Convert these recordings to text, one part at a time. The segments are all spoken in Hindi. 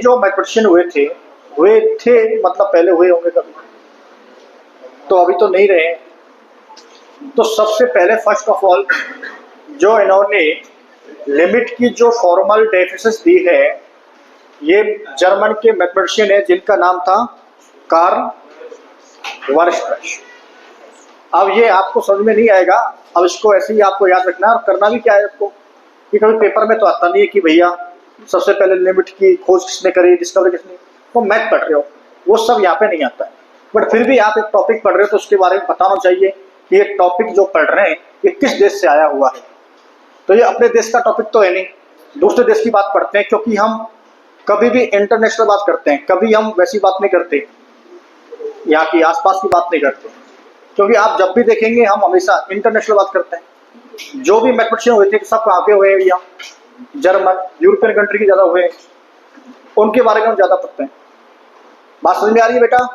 जो मैथमेटिशियन हुए थे मतलब पहले हुए होंगे कभी, तो अभी तो नहीं रहे। तो सबसे पहले फर्स्ट ऑफ ऑल जो इन्होंने लिमिट की जो फॉर्मल डेफिनेशन दी है, ये जर्मन के मैथमेटिशियन है जिनका नाम था कार्ल वायरस्ट्रास। अब ये आपको समझ में नहीं आएगा, अब इसको ऐसे ही आपको याद रखना और करना भी क्या है आपको, कि कभी पेपर में तो आता नहीं है कि भैया सबसे पहले लिमिट की खोज किसने करी, डिस्कवरी किसने, वो मैथ पढ़ रहे हो, वो सब यहाँ पे नहीं आता है। बट फिर भी आप एक टॉपिक पढ़ रहे हो तो उसके बारे में बताना चाहिए कि ये टॉपिक जो पढ़ रहे हैं ये किस देश से आया हुआ है। तो ये अपने देश का टॉपिक तो है नहीं, दूसरे देश की बात पढ़ते हैं, क्योंकि हम कभी भी इंटरनेशनल बात करते हैं, कभी हम वैसी बात नहीं करते, यहाँ की आसपास की बात नहीं करते, क्योंकि आप जब भी देखेंगे हम हमेशा इंटरनेशनल बात करते हैं। जो भी मैथमेटिशियन हुए थे सब कहाँ के हुए हैं भैया, जर्मन यूरोपियन कंट्री के ज्यादा हुए हैं, उनके बारे में हम ज्यादा पढ़ते हैं। बात समझ में आ रही है बेटा?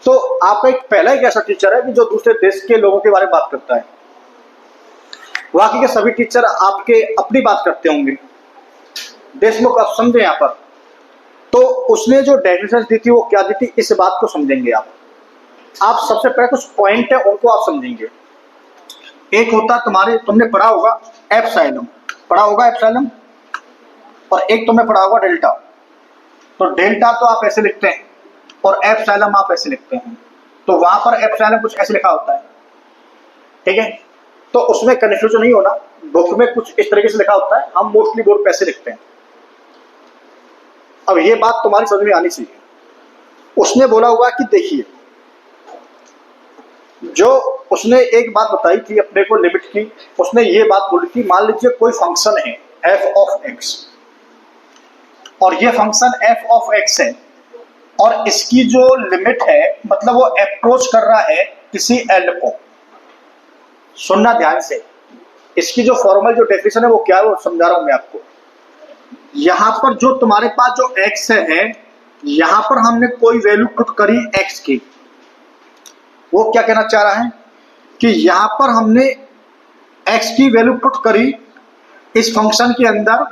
तो आपका एक पहला एक ऐसा टीचर है कि जो दूसरे देश के लोगों के बारे में बात करता है, बाकी के सभी टीचर आपके अपनी बात करते होंगे। देशमुख आप समझे यहाँ पर, तो उसने जो डेफिनेशन दी थी वो क्या दी थी, इस बात को समझेंगे आप सबसे पहले कुछ पॉइंट है उनको आप समझेंगे। एक होता तुमने पढ़ा होगा एप्सिलॉन, पढ़ा होगा एप्सिलॉन, और एक तुमने पढ़ा होगा डेल्टा। तो डेल्टा तो आप ऐसे लिखते हैं और एप्सिलॉन आप ऐसे लिखते हैं, तो वहां पर एप्सिलॉन कुछ ऐसे लिखा होता है, ठीक है? तो उसमें कंफ्यूजन नहीं होना, बुक में कुछ इस तरीके से लिखा होता है, हम मोस्टली बोर्ड पे ऐसे लिखते हैं। अब ये बात तुम्हारी समझ में आनी चाहिए। उसने बोला हुआ कि देखिए, जो उसने एक बात बताई थी अपने को लिमिट की, उसने ये बात बोली थी, मान लीजिए कोई फंक्शन है f ऑफ x, और ये फंक्शन f ऑफ x है, और इसकी जो लिमिट है मतलब वो अप्रोच कर रहा है किसी l को। सुनना ध्यान से, इसकी जो फॉर्मल जो डेफिनेशन है वो क्या है वो समझा रहा हूं मैं आपको। यहां पर जो तुम्हारे पास जो x है, यहां पर हमने कोई वैल्यू पुट करी x की, वो क्या कहना चाह रहा है कि यहां पर हमने x की वैल्यू पुट करी इस फंक्शन के अंदर,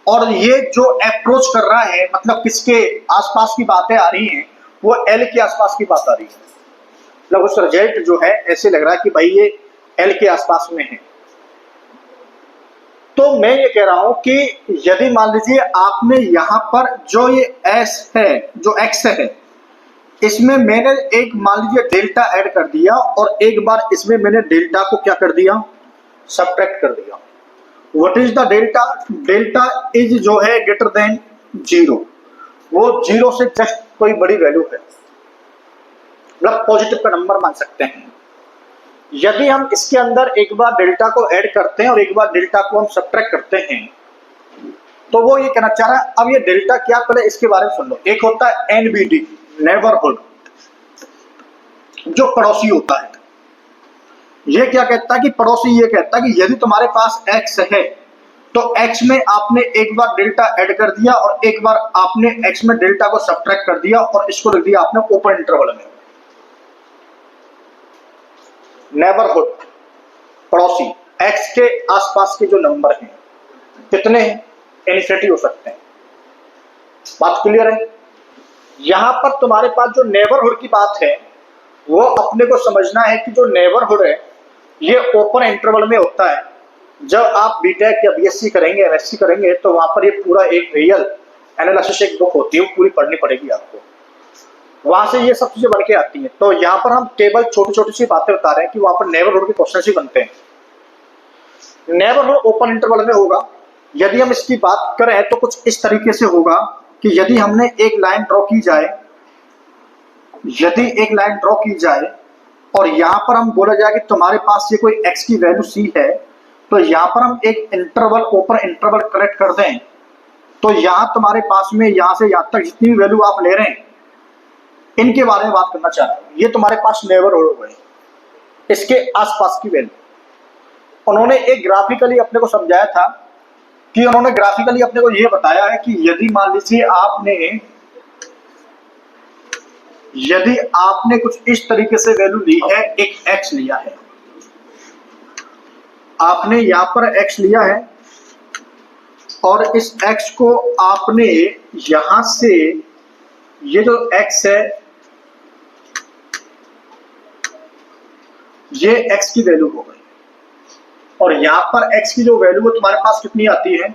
और ये जो अप्रोच कर रहा है मतलब किसके आसपास की बातें आ रही हैं, वो l के आसपास की बात आ रही है। मतलब उस रिजल्ट जो है ऐसे लग रहा है कि भाई ये l के आसपास में है। तो मैं ये कह रहा हूं कि यदि मान लीजिए आपने यहां पर जो ये s है, जो x है, इसमें मैंने एक मान लीजिए डेल्टा ऐड कर दिया, और एक बार इसमें मैंने डेल्टा को क्या कर दिया, सब्ट्रैक्ट कर दिया। What is the delta? Delta is जो है ग्रेटर देन 0, वो 0 से जस्ट कोई बड़ी वैल्यू है, मतलब पॉजिटिव का नंबर मान सकते हैं। यदि हम इसके अंदर एक बार डेल्टा को ऐड करते हैं और एक बार डेल्टा को हम सब्ट्रैक्ट करते हैं, तो वो ये कहना चाह रहा है। अब ये डेल्टा क्या, पहले इसके बारे में सुन लो। एक होता है एनबीडी, नेबरहुड, जो पड़ोसी होता है। ये क्या कहता है कि पड़ोसी ये कहता है कि यदि तुम्हारे पास x है तो x में आपने एक बार डेल्टा ऐड कर दिया और एक बार आपने x में डेल्टा को सब्ट्रैक्ट कर दिया, और इसको रख दिया आपने ओपन इंटरवल में। नेबरहुड, पड़ोसी, x के आसपास के जो नंबर हैं कितने हैं, इन्फिनिटी हो सकते हैं। बात क्लियर है? यहां पर तुम्हारे पास जो नेबरहुड की बात है वो अपने को समझना है कि जो नेबरहुड है ये ओपन इंटरवल में होता है। जब आप बीटेक या बीएससी करेंगे, एमएससी करेंगे, तो वहां पर ये पूरा एक रियल एनालिसिस एक बुक होती है, वो पूरी पढ़नी पड़ेगी आपको, वहां से ये सब चीजें बन के आती हैं। तो यहाँ पर हम केवल छोटी छोटी सी बातें बता रहे हैं कि वहां पर नेबरहुड के क्वेश्चन ही बनते हैं। नेबरहुड ओपन इंटरवल में होगा। यदि हम इसकी बात करें तो कुछ इस तरीके से होगा कि यदि हमने एक लाइन ड्रॉ की जाए, यदि एक लाइन ड्रॉ की जाए और यहाँ पर हम बोला जाए कि तुम्हारे पास ये कोई x की वैल्यू c है, तो यहाँ पर हम एक इंटरवल, ओपन इंटरवल करेक्ट कर दें, तो यहाँ तुम्हारे पास में यहाँ से यहाँ तक जितनी भी वैल्यू आप ले रहे हैं इनके बारे में बात करना चाह रहा हूँ। ये तुम्हारे पास नेबरहुड हो गए, इसके आसपास की वैल्यू। उन्होंने एक ग्राफिकली अपने को समझाया था कि उन्होंने ग्राफिकली अपने को ये बताया है कि यदि मान लीजिए यदि आपने कुछ इस तरीके से वैल्यू ली है, एक x लिया है, आपने यहां पर x लिया है और इस x को आपने यहां से, ये जो x है ये x की वैल्यू हो गई, और यहां पर x की जो वैल्यू है तुम्हारे पास कितनी आती है,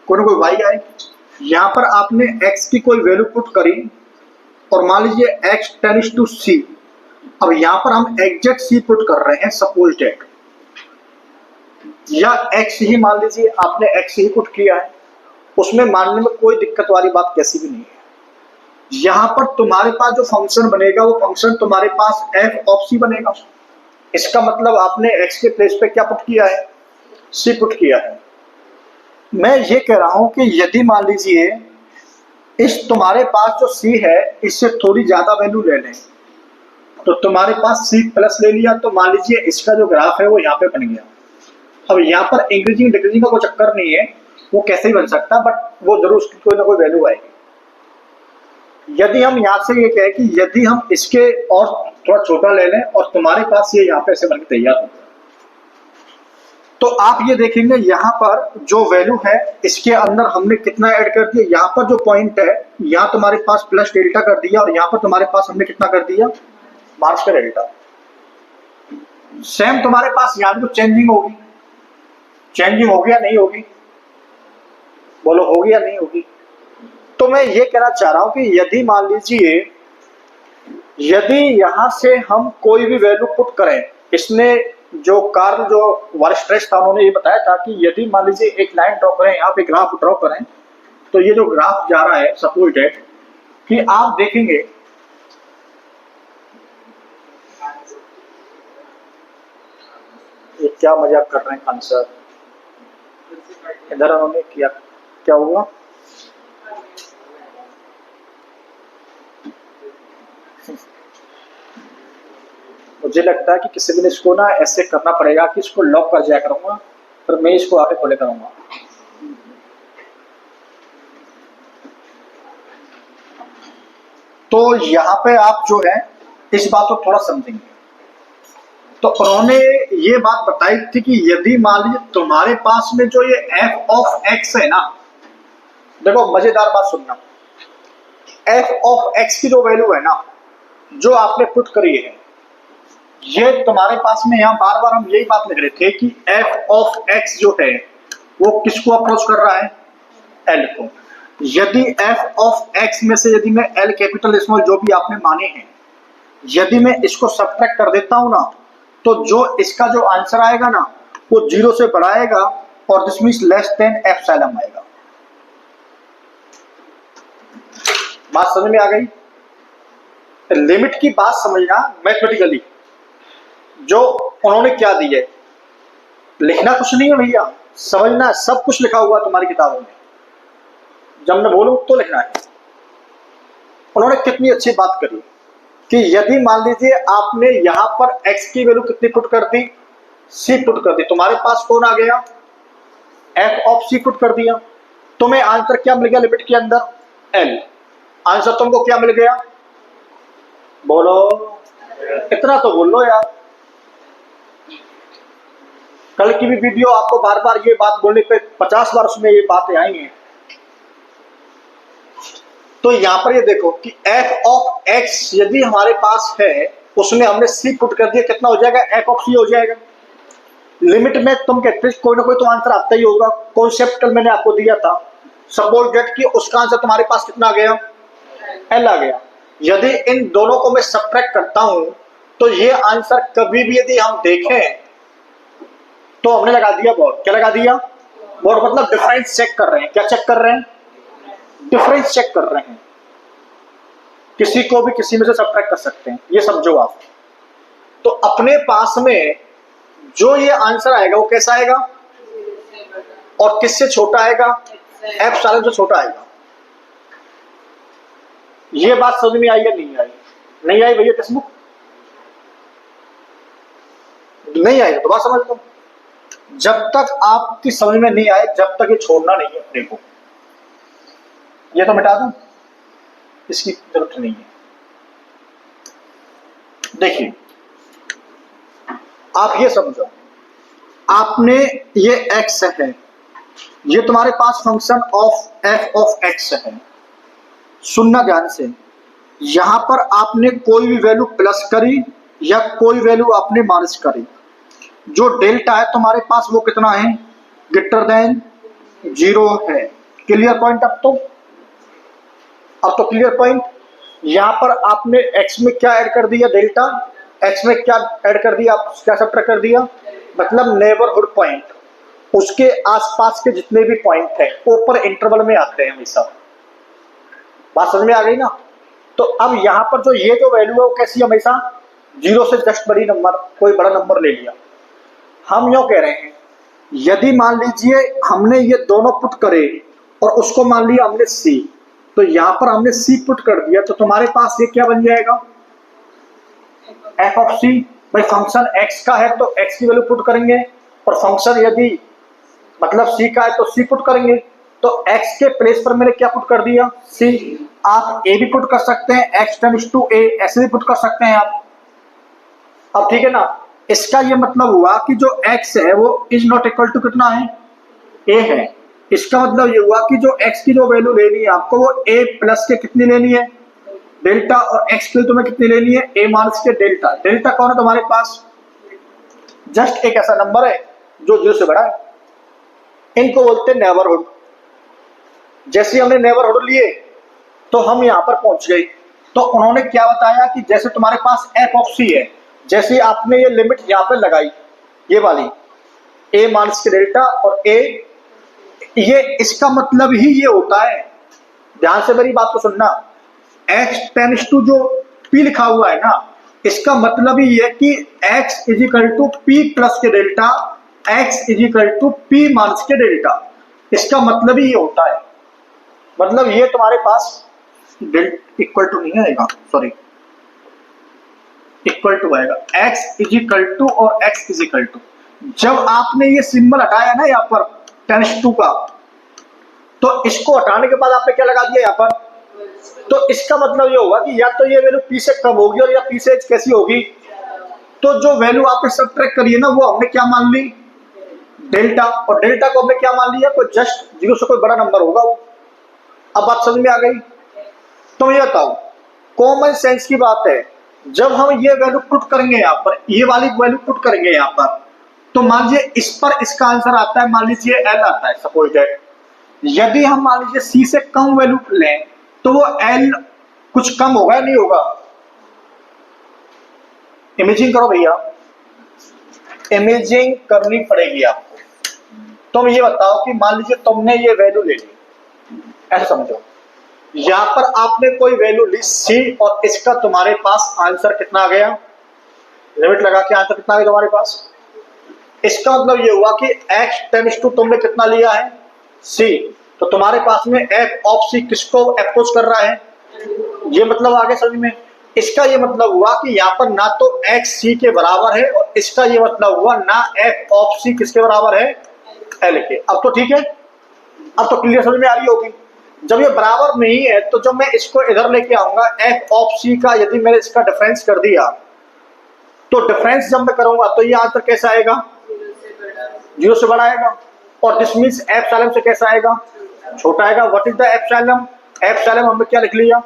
कोई ना कोई y आएगी। यहां पर आपने x की कोई वैल्यू पुट करी और मान लीजिए x टेंड्स टू c। अब यहां पर हम एग्जैक्ट c पुट कर रहे हैं, सपोज दैट, या x ही मान लीजिए आपने x ही पुट किया है, उसमें मानने में कोई दिक्कत वाली बात कैसी भी नहीं है। यहां पर तुम्हारे पास जो फंक्शन बनेगा वो फंक्शन तुम्हारे पास f ऑफ c बनेगा। इसका मतलब आपने x के प्लेस पे क्या पुट किया है, c पुट किया है। मैं ये कह रहा हूं कि यदि मान लीजिए इस तुम्हारे पास जो c है इससे थोड़ी ज्यादा वैल्यू ले लें, तो तुम्हारे पास c प्लस ले लिया, तो मान लीजिए इसका जो ग्राफ है वो यहाँ पे बन गया। अब यहाँ पर इंक्रीजिंग डिक्रीजिंग का कोई चक्कर नहीं है, वो कैसे ही बन सकता, बट वो जरूर उसकी कोई ना कोई वैल्यू आएगी। यदि हम यहाँ से ये कहें कि यदि हम इसके और थोड़ा छोटा ले लें और तुम्हारे पास ये यहाँ पे ऐसे बनके तैयार हो, तो आप ये देखेंगे यहाँ पर जो वैल्यू है इसके अंदर हमने कितना ऐड कर दिया। यहाँ पर जो पॉइंट है यहाँ तुम्हारे पास प्लस डेल्टा कर दिया, और यहाँ पर तुम्हारे पास हमने कितना कर दिया, मार्क्स का डेल्टा। सेम तुम्हारे पास यहाँ भी चेंजिंग होगी, चेंजिंग होगी या नहीं होगी, बोलो होगी या नहीं होगी। तो मैं ये कहना चाह रहा हूं कि यदि मान लीजिए यदि यहां से हम कोई भी वैल्यू पुट करें, इसने जो कार्ल जो वर्स्ट्रेस था उन्होंने ये बताया था कि यदि मान लीजिए एक लाइन ड्रॉ करें, यहाँ पे ग्राफ ड्रॉ करें, तो ये जो ग्राफ जा रहा है सपोज दैट कि आप देखेंगे ये क्या मजाक कर रहे हैं खान सर, इधर उन्होंने किया क्या हुआ, मुझे लगता है कि किसी दिन इसको ना ऐसे करना पड़ेगा कि इसको लॉक कर जाया करूंगा, पर मैं इसको आगे खोले करूंगा। तो यहाँ पे आप जो है इस बात को थोड़ा समझेंगे। तो उन्होंने ये बात बताई थी कि यदि मान लीजिए तुम्हारे पास में जो ये f ऑफ x है ना, देखो मजेदार बात सुनना, f ऑफ x की जो वैल्यू है ना जो आपने पुट करी है, ये तुम्हारे पास में यहाँ बार बार हम यही बात लिख रहे थे कि f ऑफ x जो है वो किसको अप्रोच कर रहा है, l को। यदि f ऑफ x में से यदि मैं l कैपिटल स्मॉल जो भी आपने माने हैं, यदि मैं इसको सब्ट्रैक्ट कर देता हूं ना, तो जो इसका जो आंसर आएगा ना वो 0 से बढ़ाएगा और this means less than epsilon आएगा। बात समझ में आ गई। लिमिट की बात समझना मैथमेटिकली, जो उन्होंने क्या दिया है, लिखना कुछ नहीं है भैया, समझना सब कुछ लिखा हुआ तुम्हारी किताबों में, जब मैं बोलूं तो लिखना है। उन्होंने कितनी अच्छी बात करी कि यदि मान लीजिए आपने यहां पर x की वैल्यू कितनी पुट कर दी, c पुट कर दी, तुम्हारे पास कौन आ गया, f ऑफ c पुट कर दिया, तुम्हें आंसर क्या मिल गया लिमिट के अंदर, l। आंसर तुमको क्या मिल गया, बोलो, इतना तो बोल लो यार। कल की भी वीडियो आपको बार बार ये बात बोलने पे 50 बार उसमें ये बातें आई हैं। तो यहां पर ये देखो कि f ऑफ x यदि हमारे पास है, उसमें हमने c पुट कर दिया, कितना हो जाएगा, f ऑफ c हो जाएगा। लिमिट में तुम कहते कोई ना कोई तो आंसर आता ही होगा, कॉन्सेप्ट कल मैंने आपको दिया था, सपोज दैट कि उसका आंसर तुम्हारे पास कितना आ गया, l आ गया। यदि इन दोनों को मैं सब्ट्रैक्ट करता हूं तो ये आंसर कभी भी यदि हम देखें तो हमने लगा दिया बोर्ड। क्या लगा दिया, बोर्ड मतलब डिफरेंस चेक कर रहे हैं। क्या चेक कर रहे हैं, डिफरेंस चेक कर रहे हैं। किसी को भी किसी में से सब्ट्रैक्ट कर सकते हैं, ये समझो आप। तो अपने पास में जो ये आंसर आएगा वो कैसा आएगा, और किससे छोटा आएगा, एप्सिलॉन से छोटा आएगा। ये बात समझ में आई या नहीं आई, नहीं आई भैया टेक्स्ट बुक नहीं आई तो बात समझ लो। जब तक आपकी समझ में नहीं आए जब तक ये छोड़ना नहीं है अपने को। ये तो मिटा दूं, इसकी जरूरत नहीं है। देखिए आप ये समझो, आपने ये x है, ये तुम्हारे पास function of f of x है। सुनना ध्यान से, यहां पर आपने कोई भी वैल्यू प्लस करी या कोई वैल्यू आपने माइनस करी, जो डेल्टा है तुम्हारे पास वो कितना है, ग्रेटर देन 0 है। Clear point? अब तो क्लियर पॉइंट। यहां पर आपने x में क्या ऐड कर दिया, डेल्टा, x में क्या ऐड कर दिया, क्या सब्ट्रैक्ट कर दिया, मतलब नेबरहुड पॉइंट, उसके आसपास के जितने भी पॉइंट हैं ऊपर इंटरवल में आते हैं हमेशा। बात समझ में आ गई ना? तो अब यहां पर जो ये जो वैल्यू है वो कैसी, हमेशा 0 से जस्ट बड़ी नंबर, कोई बड़ा नंबर ले लिया। हम यूं कह रहे हैं, यदि मान लीजिए हमने ये दोनों पुट करे और उसको मान लिया हमने c, तो यहां पर हमने c पुट कर दिया, तो तुम्हारे पास ये क्या बन जाएगा, f ऑफ c। भाई फंक्शन x का है तो x की वैल्यू पुट करेंगे, और फंक्शन यदि मतलब c का है तो c पुट करेंगे। तो x के प्लेस पर मैंने क्या पुट कर दिया, c। आप a भी पुट कर सकते हैं, x टेंड्स टू a, ऐसे भी पुट कर सकते हैं आप। अब ठीक है ना, इसका ये मतलब हुआ कि जो x है वो इज नॉट इक्वल टू कितना है, a है। इसका मतलब ये हुआ कि जो x की जो वैल्यू लेनी है आपको वो a प्लस के कितनी लेनी है, डेल्टा, और x की तुम्हें कितनी लेनी है, a minus k delta. Delta कौन है तुम्हारे पास, जस्ट एक ऐसा नंबर है जो 0 से बड़ा है, इनको बोलते हैं नेबरहुड। जैसे हमने नेबरहुड लिए तो हम यहां पर पहुंच गए। तो उन्होंने क्या बताया कि जैसे तुम्हारे पास f ऑफ c है, जैसे आपने ये लिमिट यहां पर लगाई, ये वाली a माइनस के डेल्टा और a, ये इसका मतलब ही ये होता है, ध्यान से मेरी बात को सुनना, x टेंड्स टू जो p लिखा हुआ है ना, इसका मतलब ही है कि x is equal to p plus k delta, x is equal to p minus k delta. इसका मतलब ही ये होता है, मतलब ये तुम्हारे पास इक्वल टू नहीं आएगा, सॉरी, इक्वल टू आएगा, x इज इक्वल टू और x इज इक्वल टू। जब आपने ये सिंबल हटाया ना यहाँ पर टेंस टू का, तो इसको हटाने के बाद आपने क्या लगा दिया यहाँ पर, तो इसका मतलब ये होगा कि या तो ये वैल्यू p से कम होगी और या p से कैसी होगी, तो जो वैल्यू आपने सब्ट्रैक्ट करी है ना वो हमने क्या मान ली, डेल्टा, और डेल्टा को हमने क्या मान लिया, कोई जस्ट 0 से कोई बड़ा नंबर होगा वो। अब बात समझ में आ गई? तो ये बताओ, कॉमन सेंस की बात है, जब हम ये वैल्यू पुट करेंगे यहाँ पर, ये वाली वैल्यू पुट करेंगे यहाँ पर, तो मान लीजिए इस पर इसका आंसर आता है, मान लीजिए L आता है सपोज दैट। यदि हम मान लीजिए C से कम वैल्यू लें तो वो L कुछ कम होगा या नहीं होगा, इमेजिंग करो भैया, इमेजिंग करनी पड़ेगी आपको। तुम ये बताओ कि मान लीजिए तुमने ये वैल्यू ले ली, ऐसा समझो, यहां पर आपने कोई वैल्यू ली C और इसका तुम्हारे पास आंसर कितना आ गया, लिमिट लगा के आंसर कितना आ गया तुम्हारे पास। इसका मतलब ये हुआ कि x टेंड्स टू तुमने कितना लिया है, C, तो तुम्हारे पास में f ऑफ c किसको अप्रोच कर रहा है, ये मतलब आगे समझ में। इसका ये मतलब हुआ कि यहाँ पर ना तो x c के बराबर है, और इसका ये मतलब हुआ ना f ऑफ c किसके बराबर है, L के। अब तो ठीक है, अब तो क्लियर समझ में आ रही होगी। जब ये बराबर नहीं है तो जब मैं इसको इधर लेके आऊंगा, f ऑफ c का यदि मैंने इसका डिफरेंस कर दिया, तो डिफरेंस जब मैं करूंगा तो ये आंसर कैसा आएगा, 0 से बड़ा आएगा, और दिस मींस एप्सिलॉन से कैसा आएगा, छोटा आएगा। What is the epsilon, epsilon हमने क्या लिख लिया,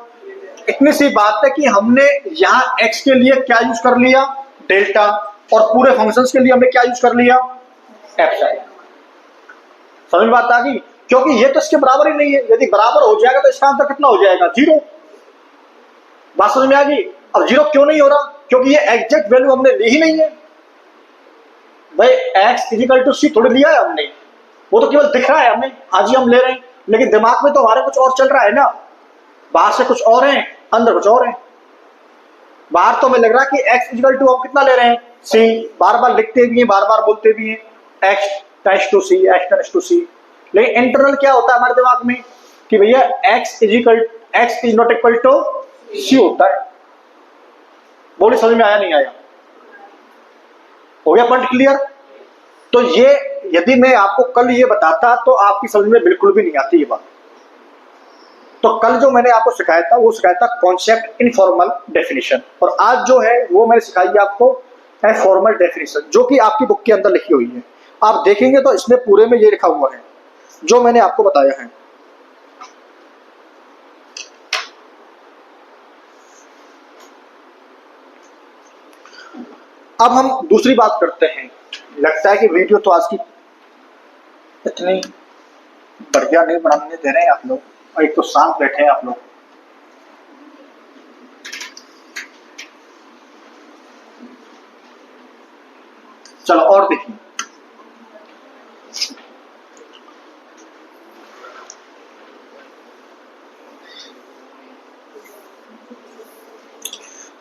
इतनी सी बात है कि हमने यहाँ x के लिए क्या यूज कर लिया, डेल्टा, और पूरे फंक्शंस के लिए हमने क्या यूज कर लिया, एप्सिलॉन। समझ में बात आ गई? क्योंकि ये तो इसके बराबर ही नहीं है, यदि बराबर हो जाएगा तो इसका आंसर कितना हो जाएगा, 0। बात समझ में आ गई? अब 0 क्यों नहीं हो रहा, क्योंकि ये एग्जैक्ट वैल्यू हमने ली ही नहीं है। भाई x इक्वल टू c थोड़ी लिया है हमने, वो तो केवल दिख रहा है हमें, आज ही हम ले रहे हैं, लेकिन दिमाग में तो हमारे कुछ और चल रहा है ना, बाहर से कुछ और है, अंदर कुछ और है। बाहर तो हमें लग रहा है कि x इक्वल टू हम कितना ले रहे हैं, c, बार बार लिखते भी हैं, बार बार बोलते भी हैं, x tends to c, x tends to c, लेकिन इंटरनल क्या होता है हमारे दिमाग में कि भैया x is not equal to c होता है। बोली समझ में आया नहीं आया, हो गया पॉइंट क्लियर? तो ये यदि मैं आपको कल ये बताता तो आपकी समझ में बिल्कुल भी नहीं आती ये बात। तो कल जो मैंने आपको सिखाया था वो सिखाया था कॉन्सेप्ट इनफॉर्मल डेफिनेशन, और आज जो है वो मैंने सिखाई है आपको है फॉर्मल डेफिनेशन, जो कि आपकी बुक के अंदर लिखी हुई है। आप देखेंगे तो इसमें पूरे में ये लिखा हुआ है जो मैंने आपको बताया है। अब हम दूसरी बात करते हैं। लगता है कि वीडियो तो आज की इतनी बढ़िया नहीं बनाने दे रहे हैं आप लोग, और एक तो शांत बैठे हैं आप लोग। चलो और देखिए,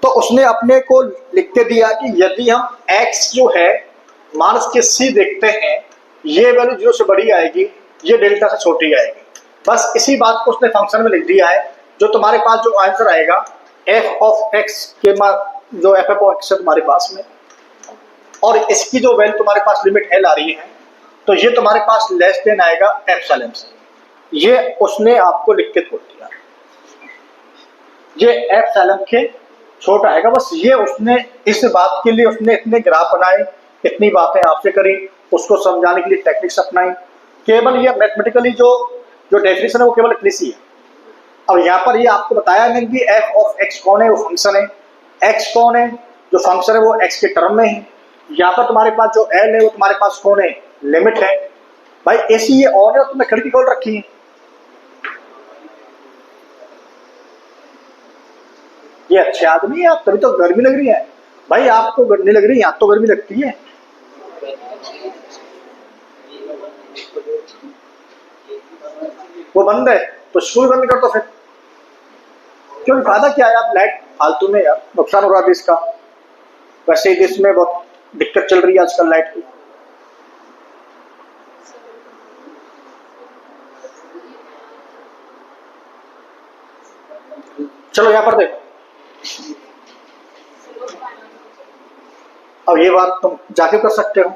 तो उसने अपने को लिख के दिया कि यदि हम x जो है मार्स के c देखते हैं, ये वैल्यू 0 से बड़ी आएगी, ये डेल्टा से छोटी आएगी। बस इसी बात को उसने फंक्शन में लिख दिया है। जो तुम्हारे पास जो आंसर आएगा f ऑफ x के जो f ऑफ x है तुम्हारे पास में, और इसकी जो वैल्यू तुम्हारे पास लिमिट l आ रही है, तो ये तुम्हारे पास लेस देन आएगा एप्सिलॉन से। ये उसने आपको लिख के छोड़ दिया, ये एप्सिलॉन के छोटा आएगा। बस ये उसने इस बात के लिए उसने इतने ग्राफ बनाए, इतनी बातें आपसे करी, उसको समझाने के लिए टेक्निक्स अपनाई। केवल ये मैथमेटिकली जो जो डेफिनेशन है वो केवल इतनी सी है। अब यहाँ पर ये आपको बताया नहीं कि एफ ऑफ एक्स कौन है, वो फंक्शन है। एक्स कौन है, जो फंक्शन है वो एक्स के टर्म में है। यहाँ पर तुम्हारे पास जो एल है वो तुम्हारे पास कौन है, लिमिट है। भाई ऐसी ये ऑन है और तुमने खिड़की खोल रखी है, ये अच्छे आदमी है आप, तभी तो गर्मी लग रही है। भाई आपको गर्मी लग रही है, यहाँ तो गर्मी लगती है। वो बंद है तो स्कूल बंद कर दो फिर, क्योंकि फायदा क्या है, आप लाइट फालतू में यार नुकसान हो रहा है देश का। वैसे ही देश में बहुत दिक्कत चल रही है आजकल लाइट की। चलो यहाँ पर देखो, अब ये बात तुम जाके कर सकते हो।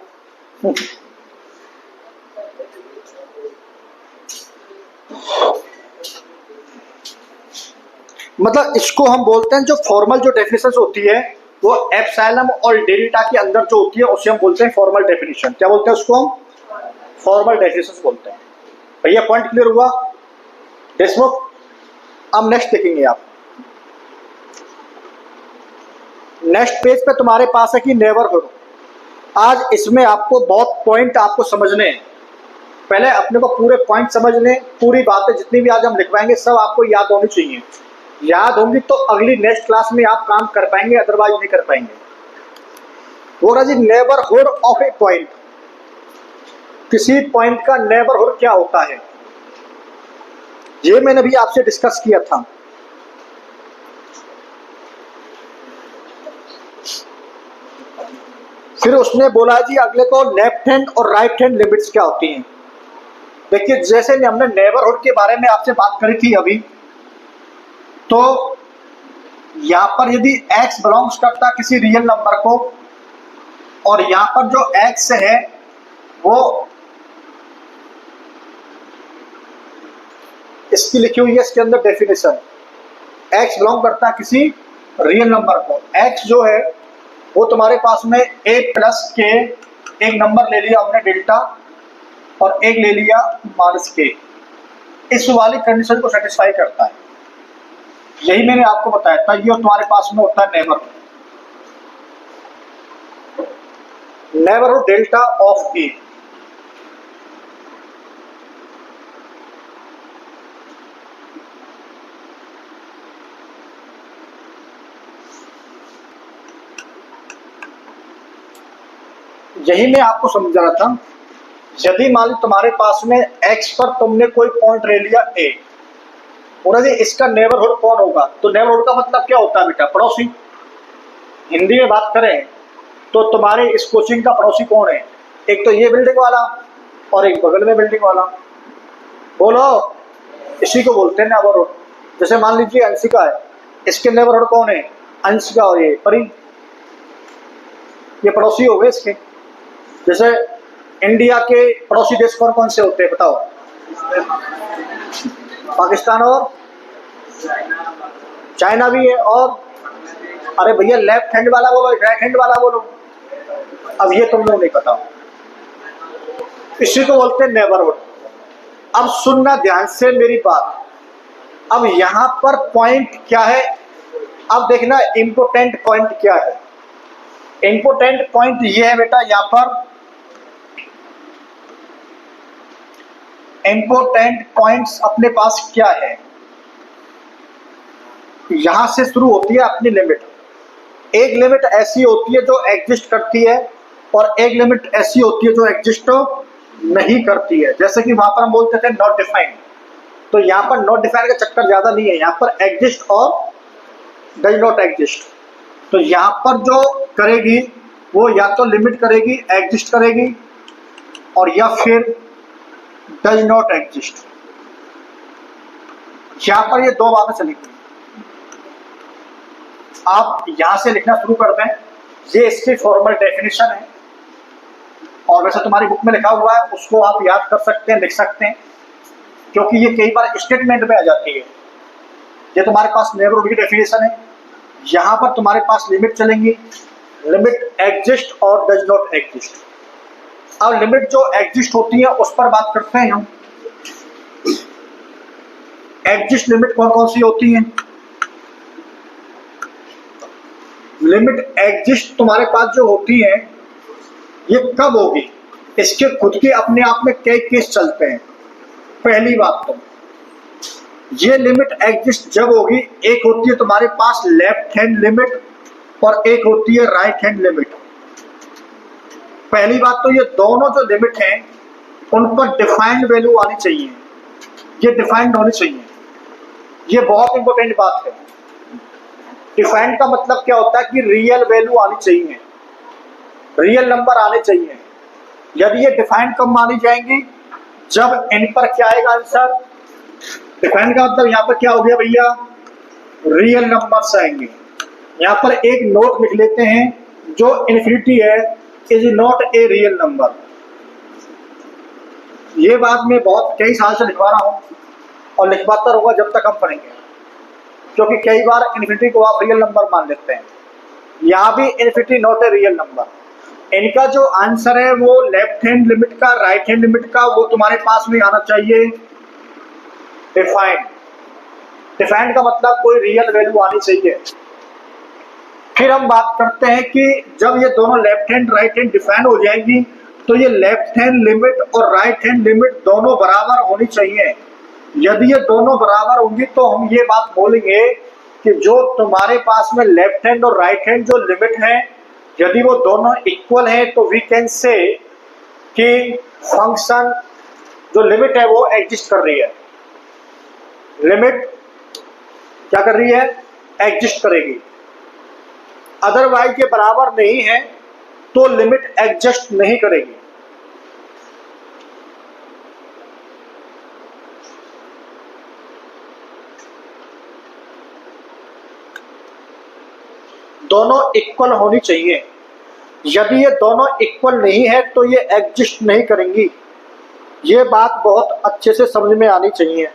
मतलब इसको हम बोलते हैं, जो फॉर्मल जो डेफिनेशन होती है वो एप्सिलॉन और डेल्टा के अंदर जो होती है उसे हम बोलते हैं फॉर्मल डेफिनेशन। क्या बोलते हैं उसको हम? फॉर्मल डेफिनेशन बोलते हैं। भैया पॉइंट क्लियर हुआ देशमुख? अब नेक्स्ट देखेंगे आप। नेक्स्ट पेज पे तुम्हारे पास है कि नेबरहुड। आज इसमें आपको बहुत पॉइंट आपको समझने हैं। पहले अपने को पूरे पॉइंट समझने, पूरी बातें जितनी भी आज हम लिखवाएंगे सब आपको याद होनी चाहिए। याद होंगी तो अगली नेक्स्ट क्लास में आप काम कर पाएंगे, अदरवाइज नहीं कर पाएंगे। वो रहा जी नेबरहुड ऑफ ए पॉइंट। किसी पॉइंट का नेबरहुड क्या होता है, ये मैंने भी आपसे डिस्कस किया था। फिर उसने बोला जी अगले को लेफ्ट हैंड और राइट हैंड लिमिट्स क्या होती हैं। देखिए जैसे हमने नेबरहुड के बारे में आपसे बात करी थी अभी, तो यहां पर यदि x बिलोंग्स करता किसी रियल नंबर को, और यहां पर जो x है वो इसकी लिखी हुई है, इसके अंदर डेफिनेशन x बिलोंग करता है किसी रियल नंबर को। x जो है वो तुम्हारे पास में a प्लस के एक नंबर ले लिया हमने डेल्टा, और एक ले लिया माइनस के, इस वाली कंडीशन को सेटिस्फाई करता है। यही मैंने आपको बताया था, ये तुम्हारे पास में होता है नेबरहुड। नेबरहुड डेल्टा ऑफ ए। यही मैं आपको समझा रहा था। यदि मान लो तुम्हारे पास में x पर तुमने कोई पॉइंट ले लिया a, और यदि इसका नेबरहुड कौन होगा, तो नेबरहुड का मतलब क्या होता है बेटा, पड़ोसी। हिंदी में बात करें तो तुम्हारे इस कोचिंग का पड़ोसी कौन है? एक तो ये बिल्डिंग वाला और एक बगल में बिल्डिंग वाला। बोलो, इसी को बोलते हैं नेबरहुड। जैसे मान लीजिए अंशिका है, इसके नेबरहुड कौन है? अंशिका और ये परी, ये पड़ोसी हो गए इसके। जैसे इंडिया के पड़ोसी देश कौन कौन से होते हैं बताओ? पाकिस्तान और चाइना भी है, और अरे भैया लेफ्ट हैंड वाला बोलो, राइट हैंड वाला बोलो, अब ये तुम लोग नहीं पता। इसी को बोलते हैं नेबरहुड। अब सुनना ध्यान से मेरी बात। अब यहां पर पॉइंट क्या है, अब देखना इंपोर्टेंट पॉइंट क्या है। इंपोर्टेंट पॉइंट ये है बेटा, यहां पर इंपोर्टेंट पॉइंट्स अपने पास क्या है, यहां से शुरू होती है अपनी लिमिट। एक लिमिट ऐसी होती है जो एग्जिस्ट करती है और एक लिमिट ऐसी होती है जो एग्जिस्ट नहीं करती है। जैसे कि वहां पर हम बोलते थे नॉट डिफाइंड, तो यहाँ पर नॉट डिफाइंड का चक्कर ज्यादा नहीं है, यहाँ पर एग्जिस्ट और डज नॉट एग्जिस्ट। तो यहाँ पर जो करेगी वो या तो लिमिट करेगी, एग्जिस्ट करेगी, और या फिर डज नॉट एग्जिस्ट। यहाँ पर ये दो बातें चलेंगी। आप यहां से लिखना शुरू कर दें, ये इसकी फॉर्मल डेफिनेशन है, और वैसे तुम्हारी बुक में लिखा हुआ है, उसको आप याद कर सकते हैं, लिख सकते हैं, क्योंकि ये कई बार स्टेटमेंट में आ जाती है। ये तुम्हारे पास नेबरहुड की डेफिनेशन है, यहां पर तुम्हारे पास लिमिट चलेंगी, लिमिट एग्जिस्ट और डज नॉट एग्जिस्ट। अब लिमिट जो एग्जिस्ट होती है उस पर बात करते हैं हम। एग्जिस्ट लिमिट कौन कौन सी होती है? लिमिट एग्जिस्ट तुम्हारे पास जो होती है ये कब होगी, इसके खुद के अपने आप में कई केस चलते हैं। पहली बात तो ये लिमिट एग्जिस्ट जब होगी, एक होती है तुम्हारे पास लेफ्ट हैंड लिमिट और एक होती है राइट हैंड लिमिट। पहली बात तो ये दोनों जो लिमिट हैं उन पर डिफाइंड वैल्यू आनी चाहिए, ये डिफाइंड होनी चाहिए। ये बहुत इंपॉर्टेंट बात है। डिफाइंड का मतलब क्या होता है कि रियल वैल्यू आनी चाहिए, रियल नंबर आने चाहिए। यदि ये डिफाइंड कब मानी जाएंगी, जब इन पर क्या आएगा आंसर। डिफाइंड का मतलब यहाँ पर क्या हो गया भैया, रियल नंबर्स आएंगे। यहाँ पर एक नोट लिख लेते हैं, जो इन्फिनिटी है is not a real number. ये बात मैं बहुत कई साल से लिखवा रहा हूँ और लिखवाता रहूंगा जब तक हम पढ़ेंगे, क्योंकि कई बार इन्फिनिटी को आप रियल नंबर मान लेते हैं। यहाँ भी infinity not a real number. इनका जो आंसर है वो लेफ्ट हैंड लिमिट का, राइट हैंड लिमिट का, वो तुम्हारे पास में आना चाहिए डिफाइंड। डिफाइंड का मतलब कोई रियल वैल्यू आनी चाहिए। फिर हम बात करते हैं कि जब ये दोनों left hand right hand define हो जाएंगी तो ये लेफ्ट हैंड लिमिट और राइट हैंड लिमिट दोनों बराबर होनी चाहिए। यदि ये दोनों बराबर होंगी तो हम ये बात बोलेंगे कि जो तुम्हारे पास में लेफ्ट हैंड और राइट हैंड जो लिमिट है, यदि वो दोनों इक्वल है तो वी कैन से कि फंक्शन जो लिमिट है वो एग्जिस्ट कर रही है। लिमिट क्या कर रही है, एग्जिस्ट करेगी। अदरवाइज ये बराबर नहीं है तो लिमिट एग्जिस्ट नहीं करेगी। दोनों इक्वल होनी चाहिए। यदि ये दोनों इक्वल नहीं है तो ये एग्जिस्ट नहीं करेंगी। ये बात बहुत अच्छे से समझ में आनी चाहिए।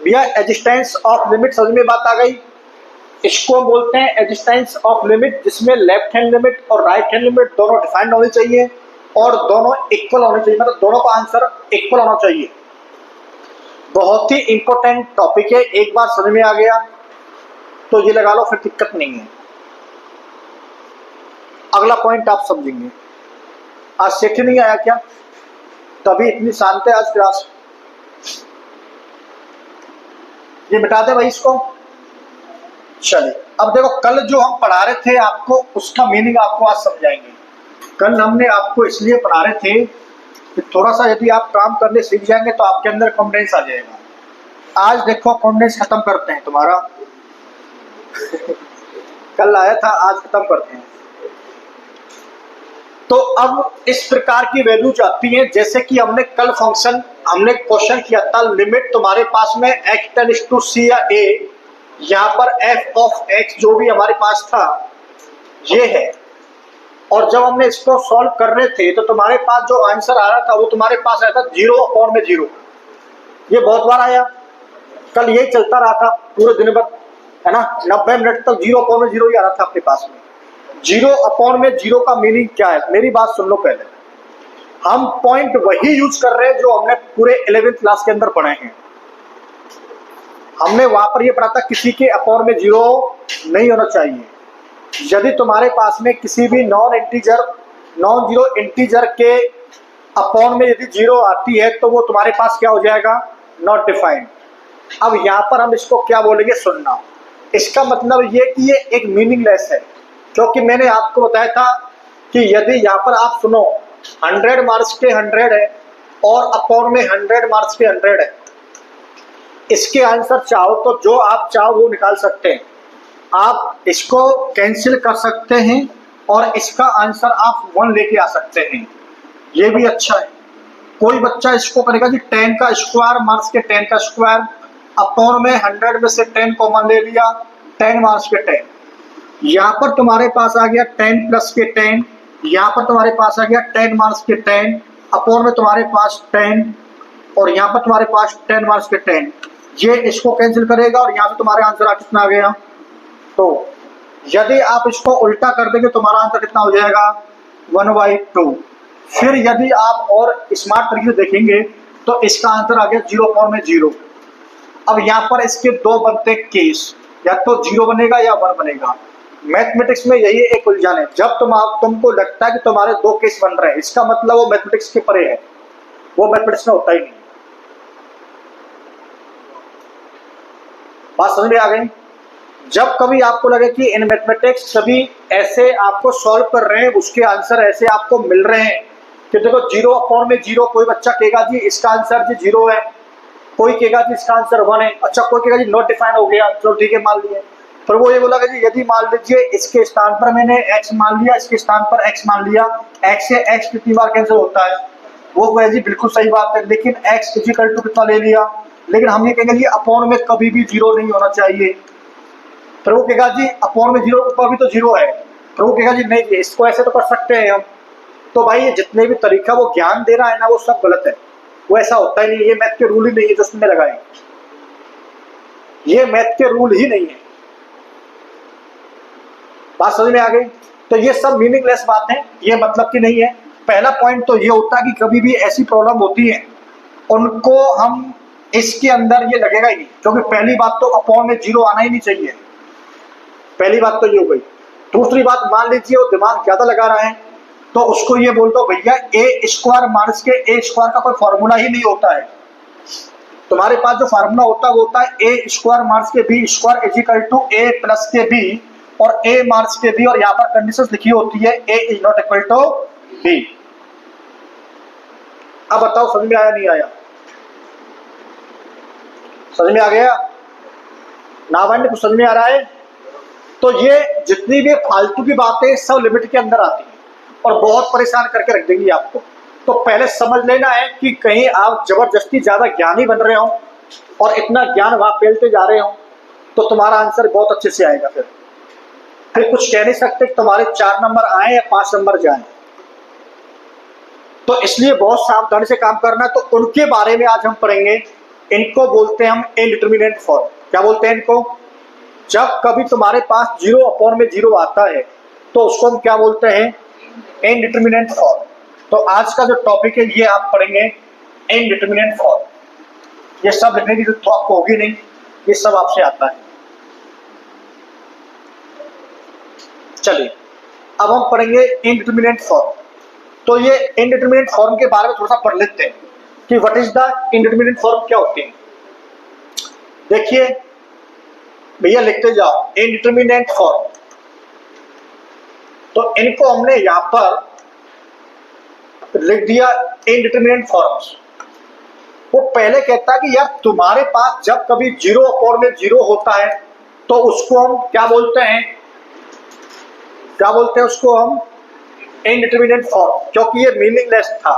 भैया एग्जिस्टेंस ऑफ लिमिट समझ में बात आ गई। इसको बोलते हैं एग्जिस्टेंस ऑफ लिमिट, जिसमें लेफ्ट हैंड लिमिट और राइट हैंड लिमिट दोनों डिफाइंड होनी चाहिए और दोनों इक्वल होने चाहिए, मतलब दोनों का आंसर इक्वल होना चाहिए। बहुत ही इंपॉर्टेंट टॉपिक है, एक बार समझ में आ गया तो ये लगा लो, फिर दिक्कत नहीं है। अगला पॉइंट आप समझेंगे। आज सेठ नहीं आया क्या, तभी इतनी शांत है आज क्लास। ये मिटा दे भाई इसको। चलिए अब देखो, कल जो हम पढ़ा रहे थे आपको, उसका मीनिंग आपको आज समझाएंगे। कल हमने आपको इसलिए पढ़ा रहे थे कि थोड़ा सा यदि आप काम करने सीख जाएंगे तो आपके अंदर कॉन्फिडेंस आ जाएगा। आज देखो कॉन्फिडेंस खत्म करते हैं तुम्हारा। कल आया था, आज खत्म करते हैं। तो अब इस प्रकार की वैल्यूज आती हैं, जैसे कि हमने कल फंक्शन हमने क्वेश्चन किया था लिमिट तुम्हारे पास में x टेंड्स टू c या a, यहाँ पर f ऑफ x जो भी हमारे पास था ये है, और जब हमने इसको सॉल्व कर रहे थे तो तुम्हारे पास जो आंसर आ रहा था वो तुम्हारे पास आया था 0/0। ये बहुत बार आया, कल यही चलता रहा था पूरे दिन भर, है ना, 90 मिनट तक 0/0 ही आ रहा था अपने पास में। 0/0 का मीनिंग क्या है, मेरी बात सुन लो पहले। हम पॉइंट वही यूज कर रहे हैं जो हमने पूरे 11th क्लास के अंदर पढ़े हैं। हमने वहां पर ये पढ़ा था किसी के अपॉन में 0 नहीं होना चाहिए। यदि तुम्हारे पास में किसी भी नॉन जीरो इंटीजर के अपॉन में यदि 0 आती है तो वो तुम्हारे पास क्या हो जाएगा, नॉट डिफाइंड। अब यहाँ पर हम इसको क्या बोलेंगे, सुनना। इसका मतलब ये कि ये एक मीनिंगलेस है, क्योंकि मैंने आपको बताया था कि यदि यहाँ पर आप सुनो 100 मार्क्स के 100 है और अपॉन में 100 मार्क्स के 100 है, इसके आंसर चाहो तो जो आप चाहो वो निकाल सकते हैं। आप इसको कैंसिल कर सकते हैं और इसका आंसर आप 1 लेके आ सकते हैं, ये भी अच्छा है। कोई बच्चा इसको करेगा कि 10 का स्क्वायर मार्क्स के 10 का स्क्वायर, अपॉन में 100 में से 10 कॉमन ले लिया, 10 मार्क्स के 10। यहाँ पर तुम्हारे पास आ गया 10 प्लस के 10, यहाँ पर तुम्हारे पास आ गया 10 मार्क्स के 10, अपॉन में तुम्हारे पास 10 और यहाँ पर तुम्हारे पास 10 मार्क्स के 10। ये इसको कैंसिल करेगा और यहाँ से तुम्हारे आंसर कितना आ गया। तो यदि आप इसको उल्टा कर देंगे तुम्हारा आंसर कितना हो जाएगा, 1/2। फिर यदि आप और स्मार्ट तरीके से देखेंगे तो इसका आंसर आ गया 0/0। अब यहाँ पर इसके दो बनते केस, या तो 0 बनेगा या 1 बनेगा। मैथमेटिक्स में यही एक उलझन है, जब तुमको लगता है कि तुम्हारे 2 केस बन रहे हैं, इसका मतलब वो मैथमेटिक्स के परे है, वो मैथमेटिक्स में होता ही नहीं। बात समझ में आ गई। जब कभी आपको लगे कि इन मैथमेटिक्स सभी ऐसे आपको सॉल्व कर रहे हैं, उसके आंसर ऐसे आपको मिल रहे हैं कि देखो 0/0, कोई बच्चा कहेगा जी इसका आंसर जी 0 है, कोई कहेगा जी इसका आंसर 1 है, अच्छा कोई कहेगा जी नॉट डिफाइन हो गया, चलो ठीक है मान लिए। फिर वो ये बोला जी यदि मान लीजिए इसके स्थान पर मैंने x मान लिया, इसके स्थान पर x मान लिया, x से x कितनी बार कैंसिल होता है, वो कहे जी बिल्कुल सही बात है, लेकिन x इक्वल टू कितना ले लिया, लेकिन हम ये कहेंगे जी अपॉन में कभी भी 0 नहीं होना चाहिए। फिर वो कहेगा जी अपॉन में 0 ऊपर भी तो 0 है, फिर वो कहेगा जी नहीं जी इसको ऐसे तो कर सकते हैं हम। तो भाई ये जितने भी तरीका वो ज्ञान दे रहा है ना, वो सब गलत है, वो ऐसा होता ही नहीं, ये मैथ के रूल ही नहीं है जो उसने लगाए, ये मैथ के रूल ही नहीं है। बात समझ में आ गई। तो ये सब मीनिंगलेस बात है, ये मतलब की नहीं है। पहला पॉइंट तो ये होता है कि कभी भी ऐसी प्रॉब्लम होती है उनको हम इसके अंदर ये लगेगा ही नहीं, क्योंकि पहली बात तो अपॉन में 0 आना ही नहीं चाहिए, पहली बात तो ये हो गई। दूसरी बात, मान लीजिए वो दिमाग ज्यादा लगा रहा है तो उसको ये बोल दो भैया a² माइनस के a² का कोई फॉर्मूला ही नहीं होता है। तुम्हारे पास जो फार्मूला होता है वो होता है a² minus k b² is equal to a plus k b, और a माइनस के b, और यहाँ पर कंडीशन लिखी होती है a is not equal to b। अब बताओ समझ में आया नहीं आया, समझ में आ गया ना भाई, कुछ समझ में आ रहा है। तो ये जितनी भी फालतू की बातें सब लिमिट के अंदर आती हैं और बहुत परेशान करके रख देंगी आपको। तो पहले समझ लेना है कि कहीं आप जबरदस्ती ज्यादा ज्ञानी बन रहे हो और इतना ज्ञान वहां फैलते जा रहे हो तो तुम्हारा आंसर बहुत अच्छे से आएगा। फिर कुछ कह नहीं सकते कि तुम्हारे 4 नंबर आए या 5 नंबर जाए। तो इसलिए बहुत सावधानी से काम करना है। तो उनके बारे में आज हम पढ़ेंगे, इनको बोलते हैं हम इंडिटरमिनेट फॉर्म। क्या बोलते हैं इनको? जब कभी तुम्हारे पास 0/0 आता है तो उसको हम क्या बोलते हैं? Indeterminate form. तो आज का जो टॉपिक है ये आप पढ़ेंगे इंडिटरमिनेट फॉर्म। ये सब लिखने की जरूरत आपको होगी नहीं, ये सब आपसे आता है। चलिए अब हम पढ़ेंगे इंडिटरमिनेट फॉर्म। तो ये इंडिटरमिनेट फॉर्म के बारे में थोड़ा सा पढ़ लेते हैं कि what is the indeterminate form, क्या होते हैं। देखिए भैया लिखते जाओ इंडिटरमिनेट फॉर्म। तो इनको हमने यहां पर लिख दिया इंडिटरमिनेट फॉर्म्स। वो पहले कहता है कि यार तुम्हारे पास जब कभी 0/0 होता है तो उसको हम क्या बोलते हैं? क्या बोलते हैं उसको हम? इंडिटरमिनेट फॉर्म, क्योंकि ये मीनिंगलेस था।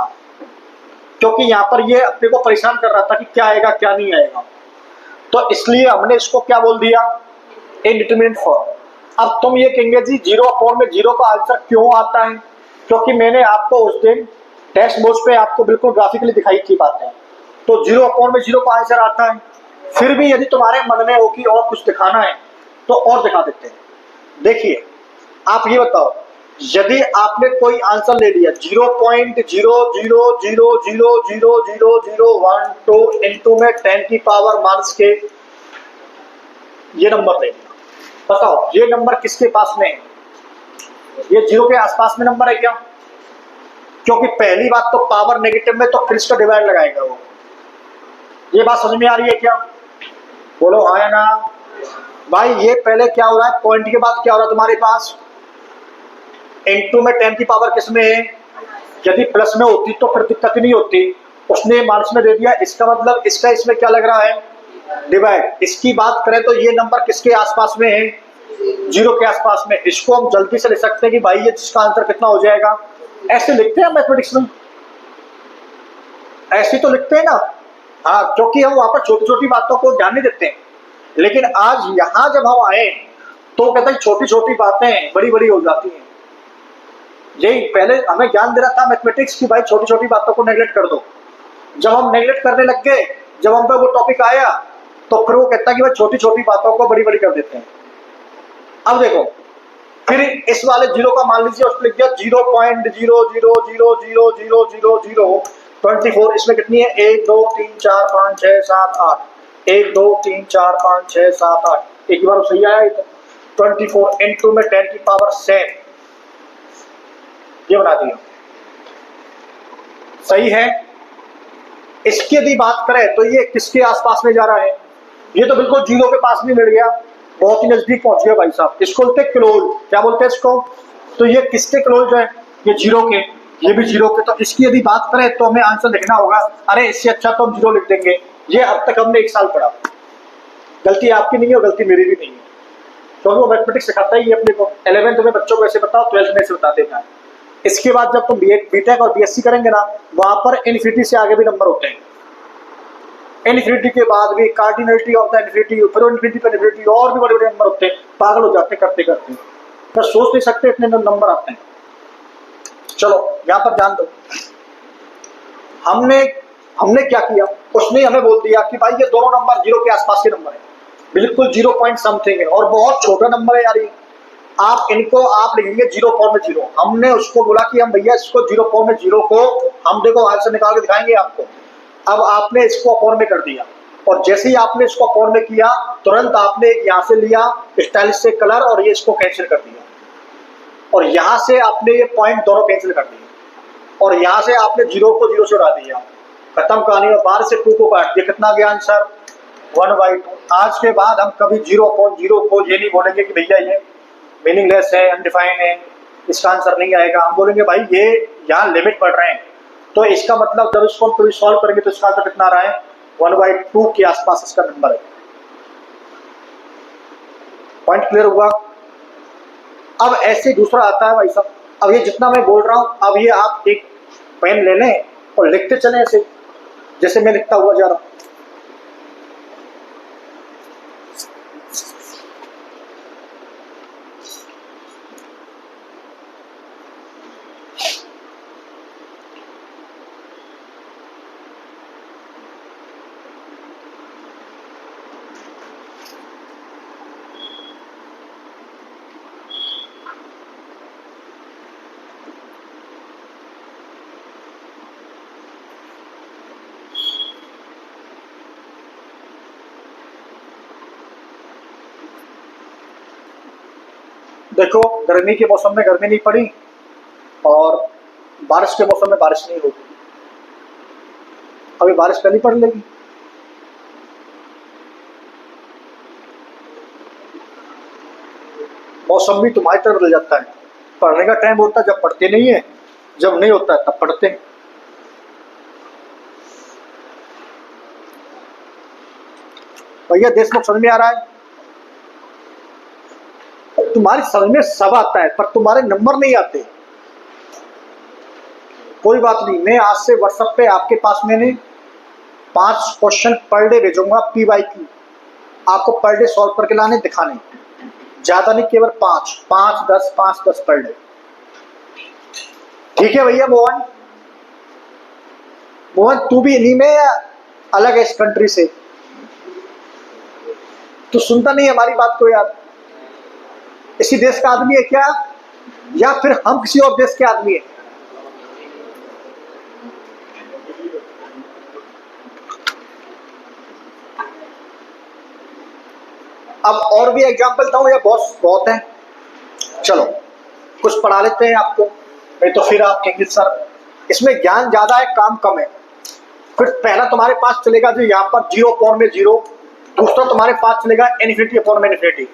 क्योंकि यहाँ पर ये अपने को परेशान कर रहा था कि क्या आएगा क्या नहीं आएगा, तो इसलिए हमने इसको क्या बोल दिया, इनडिटरमिनेट फॉर्म। अब तुम ये कहेंगे जी 0 में 0 का आंसर क्यों आता है, क्योंकि मैंने आपको उस दिन टेस्ट बोर्ड पे आपको बिल्कुल ग्राफिकली दिखाई थी बातें, तो 0 में 0 का आंसर आता है। फिर भी यदि तुम्हारे मन में हो कि और कुछ दिखाना है तो और दिखा देते हैं। देखिए आप ये बताओ, यदि आपने कोई आंसर ले लिया 0.0000000012 इंटू में 10 की पावर माइनस के, ये नंबर ले लिया, बताओ ये नंबर किसके पास में है, ये 0 के आसपास में नंबर है क्या? क्योंकि पहली बात तो पावर नेगेटिव में तो किस का डिवाइड लगाएगा वो, ये बात समझ में आ रही है क्या? बोलो हाँ या ना। भाई ये पहले क्या हो रहा है, पॉइंट के बाद क्या हो रहा है तुम्हारे पास, इनटू में 10 की पावर किस में है, यदि प्लस में होती तो फिर दिक्कत नहीं होती, उसने माइनस में दे दिया, इसका मतलब इसका इसमें क्या लग रहा है, डिवाइड। इसकी बात करें तो ये नंबर किसके आसपास में है, 0 के आसपास में। इसको हम जल्दी से लिख सकते हैं कि भाई ये जिसका आंसर कितना हो जाएगा, ऐसे लिखते हैं मैथमेटिक्स में, ऐसे तो लिखते हैं ना। हाँ, क्योंकि हम वहां पर छोटी छोटी बातों को ध्यान नहीं देते हैं, लेकिन आज यहां जब हम आए तो कहते हैं छोटी छोटी बातें बड़ी बड़ी हो जाती हैं। यही पहले हमें ज्ञान दे रहा था मैथमेटिक्स की, भाई छोटी छोटी बातों को नेगलेक्ट कर दो। जब हम नेगलेक्ट करने लग गए, जब हम पे वो टॉपिक आया, तो फिर वो कहता है कि भाई छोटी छोटी बातों को बड़ी बड़ी कर देते हैं। अब देखो फिर इस वाले 0 का मान लीजिए उसको लिख दिया 0.00000024, इसमें कितनी है 1 2 3 4 5 6 7 8, 1 2 3 4 5 6 7 8, एक बार सही आया ये तो 24 इंटू में 10 की पावर 7, ये बना दिया, सही है। इसकी यदि बात करें तो ये किसके आसपास में जा रहा है, ये तो बिल्कुल 0 के पास भी मिल गया, बहुत ही नजदीक पहुंच गया भाई साहब। इसको बोलते हैं क्लोज, क्या बोलते हैं इसको, तो ये किसके क्लोज है, ये 0 के, ये भी 0 के। तो इसकी यदि बात करें तो हमें आंसर लिखना होगा, अरे इससे अच्छा तो हम 0 लिख देंगे। ये अब तक हमने 1 साल पढ़ा, गलती आपकी नहीं है, गलती मेरी भी नहीं है, क्योंकि वो मैथमेटिक्स सिखाता ही अपने को। 11th में बच्चों को ऐसे बताओ, 12th में ऐसे बता देता है। इसके बाद जब तुम बीटेक और बीएससी करेंगे ना, वहां पर इन्फिनिटी से आगे भी नंबर होते हैं, इन्फिनिटी के बाद भी कार्डिनलिटी ऑफ द इन्फिनिटी, फिर इन्फिनिटी पे इन्फिनिटी, और भी बड़े बड़े नंबर होते हैं, पागल हो जाते करते करते, तो सोच नहीं सकते इतने नंबर आते हैं। चलो यहां पर ध्यान दो, हमने क्या किया, उसने हमें बोल दिया कि भाई ये दोनों नंबर 0 के आसपास के नंबर है, बिल्कुल 0 पॉइंट समथिंग है, और बहुत छोटा नंबर है यार ये। आप इनको आप लिखेंगे 0 में 0, हमने उसको बोला कि हम भैया इसको 0 में 0 को हम देखो आंसर निकाल के दिखाएंगे आपको। अब आपने इसको अपॉन में कर दिया, और जैसे ही आपने इसको अपॉन में किया, तुरंत आपने यहाँ से लिया स्टाइलिश से कलर और ये इसको कैंसिल कर दिया, और यहाँ से आपने ये पॉइंट दोनों कैंसिल कर दिए, और यहाँ से आपने 0 को 0 से उड़ा दिया, खत्म कहानी। और 12 से 2 को काट दिया, कितना गया आंसर 1/2। आज के बाद हम कभी 0/0 को ये नहीं बोलेंगे कि भैया ये मीनिंगलेस है, अनडिफाइंड है, इसका आंसर नहीं आएगा। हम बोलेंगे भाई ये यहाँ लिमिट पढ़ रहे हैं, तो इसका मतलब जब इसको हम कभी सॉल्व करेंगे तो इसका आंसर कितना आ रहा है 1/2 के आसपास इसका नंबर है। पॉइंट क्लियर हुआ। अब ऐसे दूसरा आता है भाई साहब, अब ये जितना मैं बोल रहा हूं, अब ये आप एक पेन ले लें और लिखते चले ऐसे, जैसे मैं लिखता हुआ जा रहा हूं। देखो गर्मी के मौसम में गर्मी नहीं पड़ी, और बारिश के मौसम में बारिश नहीं होगी। अभी बारिश कल ही पड़ लेगी, मौसम भी तुम्हारी तरह बदल जाता है। पढ़ने का टाइम होता है जब पढ़ते नहीं है, जब नहीं होता है तब पढ़ते हैं। भैया देशमुख समझ में आ रहा है, तुम्हारी समझ में सब आता है पर तुम्हारे नंबर नहीं आते। कोई बात नहीं, मैं आज से व्हाट्सएप पे आपके पास मैंने 5 क्वेश्चन पर डे भेजूंगा PYQ, आपको पर डे सॉल्व करके लाने दिखाने, ज्यादा नहीं, केवल 5 पर डे। ठीक है भैया मोहन? मोहन तू भी इन्हीं में या अलग है इस कंट्री से? तू सुनता नहीं हमारी बात को यार? इसी देश का आदमी है क्या, या फिर हम किसी और देश के आदमी है? अब और भी एग्जाम्पल दूं या बहुत है? चलो कुछ पढ़ा लेते हैं आपको, नहीं तो फिर आप कहेंगे सर इसमें ज्ञान ज्यादा है काम कम है। फिर पहला तुम्हारे पास चलेगा जो यहाँ पर 0/0, दूसरा तुम्हारे पास चलेगा इन्फिनिटी।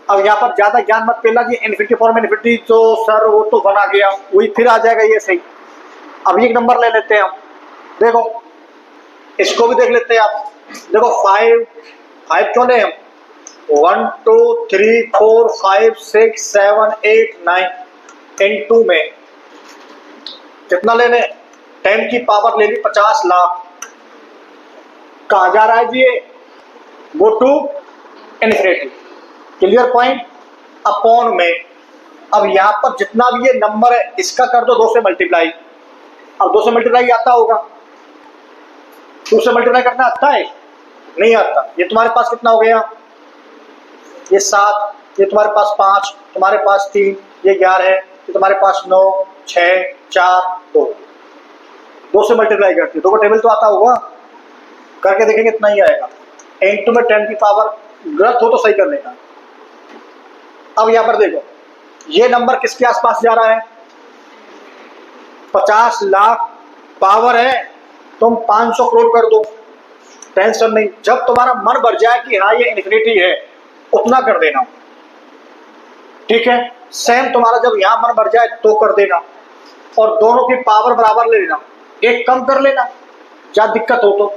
अब यहाँ पर ज्यादा ज्ञान मत पेला जी, इन्फिनिटी तो सर वो तो बना गया, वही फिर आ जाएगा ये सही। अब एक नंबर ले लेते हैं हम, देखो इसको भी देख लेते हैं आप। देखो 5 क्यों ले हम, 1 2 3 4 5 6 7 8 9 इन 2 में कितना लेने, 10 की पावर ले ली 50 लाख। कहा जा रहा है जी ये, go to infinity, clear point, upon में। अब यहां पर जितना भी ये नंबर है इसका कर दो 2 से मल्टीप्लाई। अब 2 से मल्टीप्लाई आता होगा, 2 से मल्टीप्लाई करना आता है? नहीं आता। ये तुम्हारे पास कितना हो गया, ये 7, ये तुम्हारे पास 5, तुम्हारे पास 3, ये 11 है, ये तुम्हारे पास 9 6 4 2। 2 से मल्टीप्लाई करते 2 का टेबल तो आता होगा, करके देखेंगे इतना ही आएगा। इन 2 में 10 की पावर, गलत हो तो सही कर लेना। अब यहां पर देखो ये नंबर किसके आसपास जा रहा है, 50 लाख पावर है, तुम 500 करोड़ कर दो, टेंशन नहीं। जब तुम्हारा मन भर जाए कि हाँ ये इन्फिनिटी है, उतना कर देना, ठीक है। सेम तुम्हारा जब यहां मन भर जाए तो कर देना, और दोनों की पावर बराबर ले लेना, एक कम कर लेना जब दिक्कत हो तो,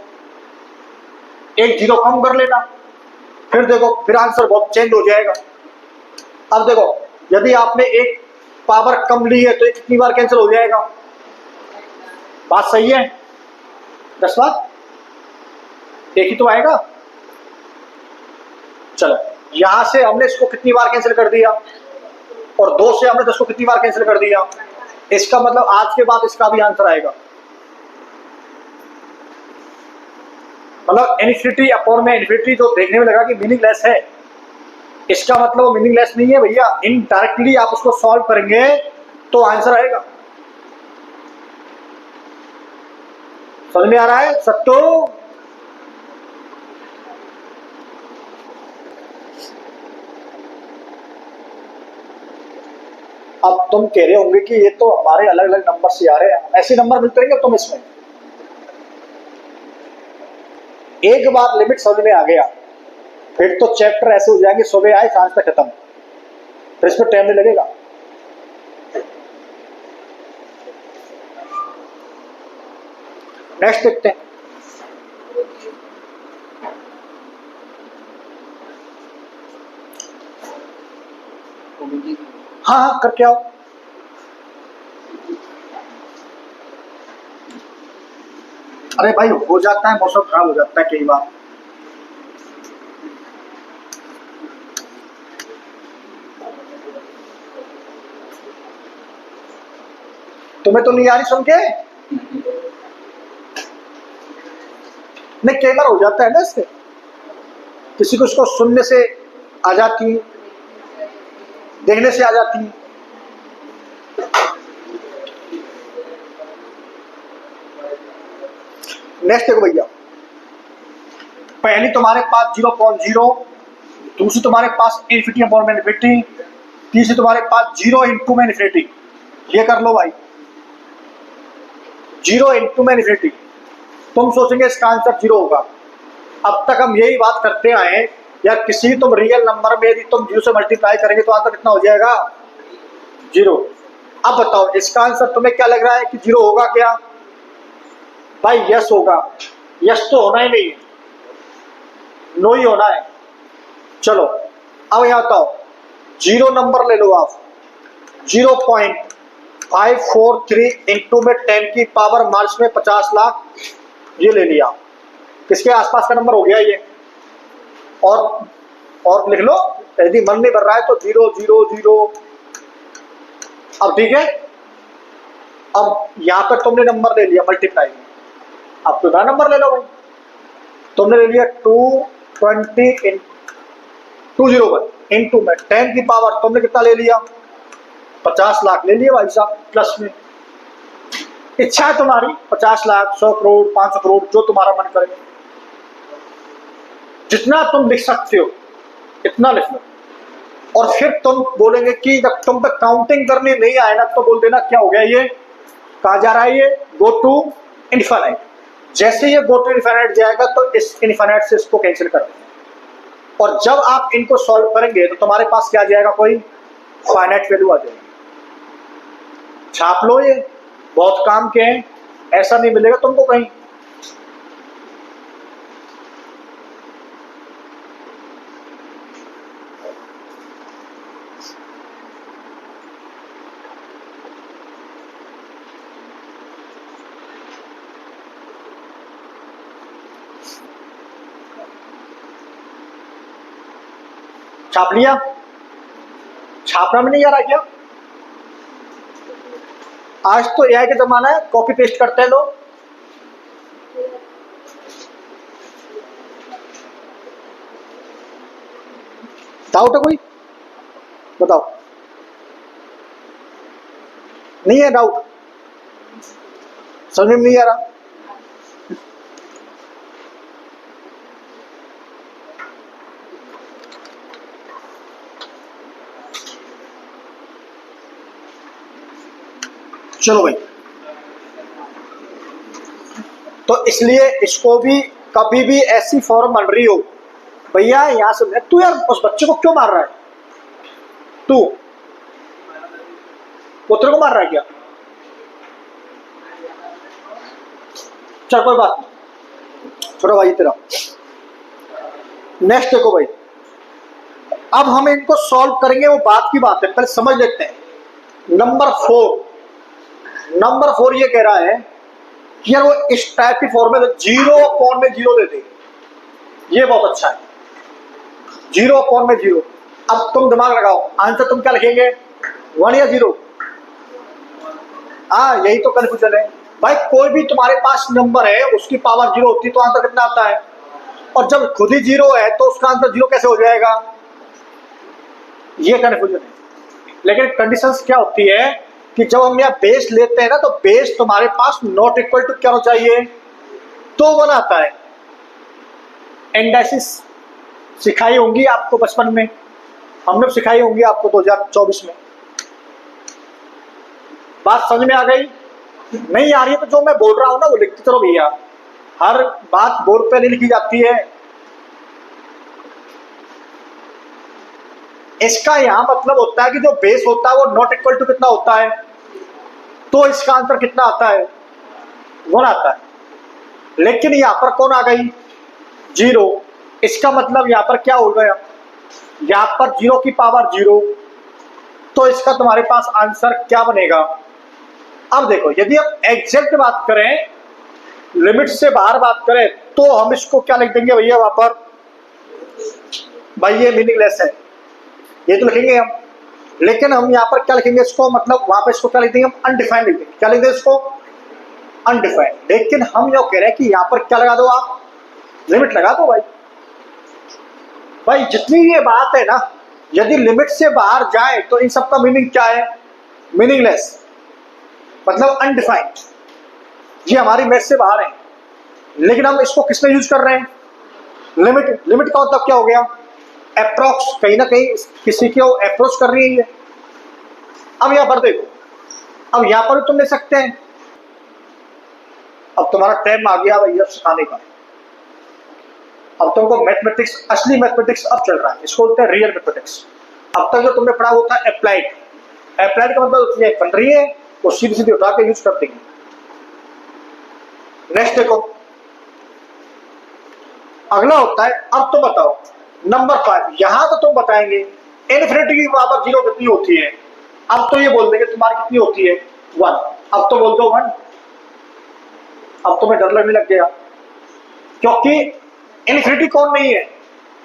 एक 0 कम कर लेना, फिर देखो फिर आंसर बहुत चेंज हो जाएगा। अब देखो यदि आपने एक पावर कम ली है तो एक कितनी बार कैंसिल हो जाएगा, बात सही है? 10 बार, एक ही तो आएगा। चलो यहां से हमने इसको कितनी बार कैंसिल कर दिया, और 2 से हमने 10 को कितनी बार कैंसिल कर दिया, इसका मतलब आज के बाद इसका भी आंसर आएगा। मतलब इन्फिनिटी अपॉन में इन्फिनिटी जो देखने में लगा कि मीनिंगलेस है, इसका मतलब वो मीनिंगलेस नहीं है भैया, इनडायरेक्टली आप उसको सॉल्व करेंगे तो आंसर आएगा। समझ में आ रहा है सत्तो? अब तुम कह रहे होंगे कि ये तो हमारे अलग अलग नंबर से आ रहे हैं, ऐसे नंबर मिलते रहेंगे तुम इसमें। एक बार लिमिट समझ में आ गया फिर तो चैप्टर ऐसे हो जाएंगे, सुबह आए सांझ तक खत्म, फिर इसमें टाइम नहीं लगेगा। नेक्स्ट देखते हैं। हाँ हाँ करके आओ। अरे भाई हो जाता है, मौसम खराब हो जाता है कई बार। तुम्हें तो नहीं आ रही सुन के? नहीं कई बार हो जाता है ना, इससे किसी को इसको सुनने से आ जाती, देखने से आ जाती। नेक्स्ट देखो भैया, पहली तुम्हारे पास 0.0, दूसरी तुम्हारे पास इन्फिनिटी अपॉन में इन्फिनिटी, तीसरी तुम्हारे पास 0 इंटू में इन्फिनिटी। ये कर लो भाई, 0 इंटू में इन्फिनिटी। तुम सोचेंगे इसका आंसर 0 होगा। अब तक हम यही बात करते आए हैं यार, किसी तुम रियल नंबर में यदि तुम 0 से मल्टीप्लाई करेंगे तो आंसर कितना हो जाएगा, 0। अब बताओ इसका आंसर तुम्हें क्या लग रहा है कि 0 होगा क्या? भाई यस होगा। यस तो होना ही नहीं है, नो ही होना है। चलो अब यहां बताओ 0 नंबर ले लो आप, 0 पॉइंट 543 इंटू में 10 की पावर मार्च में 50 लाख, ये ले लिया, किसके आसपास का नंबर हो गया ये। और लिख लो, यदि मन नहीं भर रहा है तो 0 0 0। अब ठीक है, अब यहां पर तुमने नंबर ले लिया मल्टीप्लाई में, अब तो नंबर ले लो भाई, तुमने ले लिया 220 201 इंटू में 10 की पावर तुमने कितना ले लिया, 50 लाख ले लिया भाई साहब प्लस में। इच्छा है तुम्हारी 50 लाख, 100 करोड़, 500 करोड़, जो तुम्हारा मन करे, जितना तुम लिख सकते हो इतना लिख लो। और फिर तुम बोलेंगे कि जब तुम पे काउंटिंग करनी नहीं आए ना तो बोल देना क्या हो गया, ये कहा जा रहा है, ये गो टू इनफाइनाइट। जैसे ये गो टू इनफाइनाइट जाएगा तो इस इनफाइनाइट से इसको कैंसिल कर देंगे, और जब आप इनको सॉल्व करेंगे तो तुम्हारे पास क्या आ जाएगा, कोई फाइनाइट वैल्यू आ जाएगी। छाप लो, ये बहुत काम के हैं, ऐसा नहीं मिलेगा तुमको कहीं। छाप लिया, छापना भी नहीं आ रहा क्या? आज तो एआई का जमाना है, कॉपी पेस्ट करते हैं लोग। डाउट है कोई? बताओ, नहीं है डाउट? समझ में नहीं आ रहा? चलो भाई, तो इसलिए इसको भी कभी भी ऐसी फॉर्म बन रही हो भैया, यहां से तू यार उस बच्चे को क्यों मार रहा है, तू पुत्र को मार रहा है क्या? चल कोई बात नहीं, छोड़ो भाई तेरा। नेक्स्ट देखो भाई, अब हम इनको सॉल्व करेंगे, वो बात की बात है, पहले समझ लेते हैं। नंबर 4 ये कह रहा है कि यार वो इस टाइप की फॉर्म में 0/0 दे दे, ये बहुत अच्छा है, 0/0। अब तुम दिमाग लगाओ, आंसर तुम क्या लिखेंगे, 1 या 0? हाँ, यही तो कंफ्यूजन है भाई। कोई भी तुम्हारे पास नंबर है उसकी पावर 0 होती है तो आंसर कितना आता है, और जब खुद ही 0 है तो उसका आंसर 0 कैसे हो जाएगा, ये कंफ्यूजन है। लेकिन कंडीशंस क्या होती है कि जब हम यहाँ बेस लेते हैं ना, तो बेस तुम्हारे पास नॉट इक्वल टू क्या होना चाहिए, तो 1 आता है। इंडाइसिस सिखाई होंगी आपको बचपन में, हमने सिखाई होंगी आपको 2024 में। बात समझ में आ गई? नहीं आ रही है तो जो मैं बोल रहा हूं ना वो लिखते चलो भैया, हर बात बोर्ड पे नहीं लिखी जाती है। इसका यहां मतलब होता है कि जो बेस होता है वो नॉट इक्वल टू कितना होता है, तो इसका आंसर कितना आता है, 1 आता है। लेकिन यहां पर कौन आ गई, 0। इसका मतलब यहां पर क्या हो गया, यहां पर 0 की पावर 0, तो इसका तुम्हारे पास आंसर क्या बनेगा। अब देखो, यदि हम एग्जैक्ट बात करें, लिमिट से बाहर बात करें, तो हम इसको क्या लिख देंगे भैया वहां पर, भाई ये मीनिंगलेस है, ये तो लिखेंगे हम। लेकिन हम यहाँ पर क्या लिखेंगे इसको, मतलब वहां पर इसको क्या लिख देंगे हम, अनडिफाइंड लिख देंगे। क्या लिख देंगे इसको, अनडिफाइंड। लेकिन हम यो कह रहे हैं कि यहाँ पर क्या लगा दो, आप लिमिट लगा दो भाई। भाई जितनी ये बात है ना, यदि लिमिट से बाहर जाए तो इन सब का मीनिंग क्या है, मीनिंगलेस, मतलब अनडिफाइंड। ये हमारी मैथ से बाहर है, लेकिन हम इसको किस में यूज कर रहे हैं, लिमिट। लिमिट का मतलब क्या हो गया, अप्रोक्स, कहीं ना कहीं किसी को अप्रोच कर रही है ये। अब यहां पर देखो, अब यहां पर तुम ले सकते हैं। अब तुम्हारा टाइम आ गया भैया सिखाने का। अब तुमको मैथमेटिक्स, असली मैथमेटिक्स अब चल रहा है, इसको बोलते हैं रियल मैथमेटिक्स। अब तक जो तुमने पढ़ा होता है अप्लाइड। अप्लाइड का मतलब ये बन रही है वो सीधी सीधी उठा के यूज करते हैं। नेक्स्ट देखो, अगला होता है, अब तो बताओ नंबर 5। यहां तो तुम बताएंगे इनफिनिटी की पावर 0 कितनी होती है। अब तो ये बोल देंगे तुम्हारी कितनी होती है, 1। अब तो बोल दो 1। अब तो मैं डर लगने लग गया, क्योंकि इन्फिनिटी कौन नहीं है?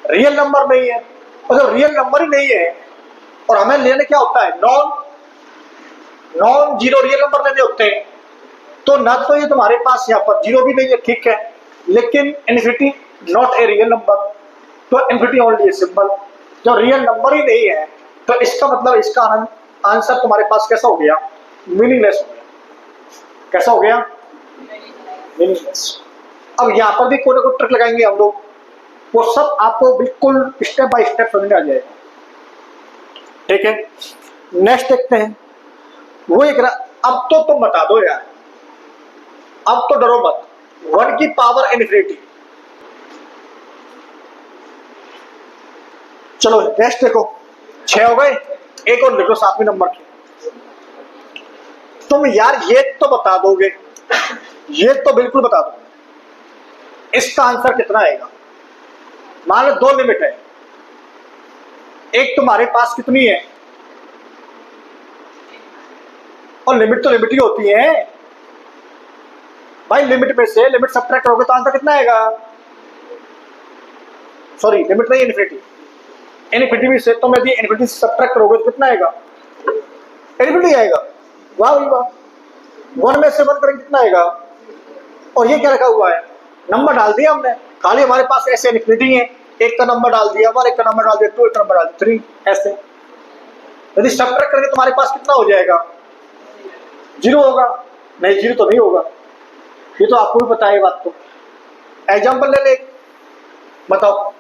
रियल नंबर नहीं है। और जब रियल नंबर ही नहीं है और हमें लेने क्या होता है? नॉन जीरो रियल नंबर लेने होते हैं। तो ना तो ये तुम्हारे पास यहाँ पर जीरो भी नहीं है, ठीक है, लेकिन infinity not a real number, तो इन्फिनिटी ओनली ए सिंबल। जब रियल नंबर ही नहीं है तो इसका मतलब इसका आंसर तुम्हारे पास कैसा हो गया? मीनिंगलेस हो गया। कैसा हो गया? मीनिंगलेस। अब यहाँ पर भी कोई ना कोई ट्रिक लगाएंगे हम लोग, वो सब आपको बिल्कुल स्टेप बाय स्टेप समझ में आ जाएगा, ठीक है। नेक्स्ट देखते हैं, वो एक अब तो तुम बता दो यार, अब तो डरो मत। 1 की पावर इन्फिनिटी। चलो नेक्स्ट देखो, 6 हो गए, एक और लिखो 7वें नंबर की। तुम यार ये तो बता दोगे, ये तो बिल्कुल बता दो इसका आंसर कितना आएगा। मान लो 2 लिमिट है, एक तुम्हारे पास कितनी है, और लिमिट तो लिमिट ही होती है भाई। लिमिट में से लिमिट सब्ट्रैक्ट करोगे तो आंसर कितना आएगा? सॉरी, लिमिट नहीं, इन्फिनिटी। इन्फिनिटी से तुम यदि इन्फिनिटी से सब्ट्रैक्ट करोगे तो कितना आएगा? इन्फिनिटी आएगा। वाह भाई वाह। 1 में से 1 करेंगे कितना आएगा? और ये क्या रखा हुआ है? नंबर डाल दिया हमने, खाली हमारे पास ऐसे इन्फिनिटी है, एक का नंबर डाल दिया 1, एक का नंबर डाल दिया 2, एक का नंबर डाल दिया 3, ऐसे। यदि सब्ट्रैक्ट करेंगे तुम्हारे पास कितना हो जाएगा? 0 होगा। नहीं, 0 तो नहीं होगा, ये तो आपको भी पता है बात। तो एग्जाम्पल ले ले, बताओ,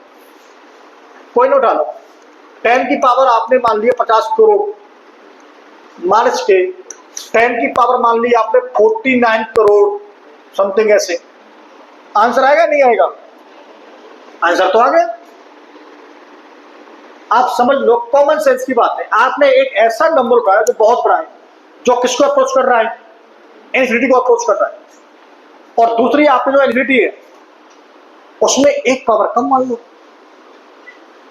कोई नोट डालो। 10 की पावर आपने मान लिया 50 करोड़, माइनस के 10 की पावर मान ली आपने 49 करोड़ समथिंग, ऐसे आंसर आएगा नहीं आएगा? आंसर तो आ गया। आप समझ लो, कॉमन सेंस की बात है। आपने एक ऐसा नंबर उठाया जो बहुत बड़ा है, जो किसको अप्रोच कर रहा है? इन्फिनिटी को अप्रोच कर रहा है। और दूसरी आपने जो इन्फिनिटी है उसमें एक पावर कम मान लो,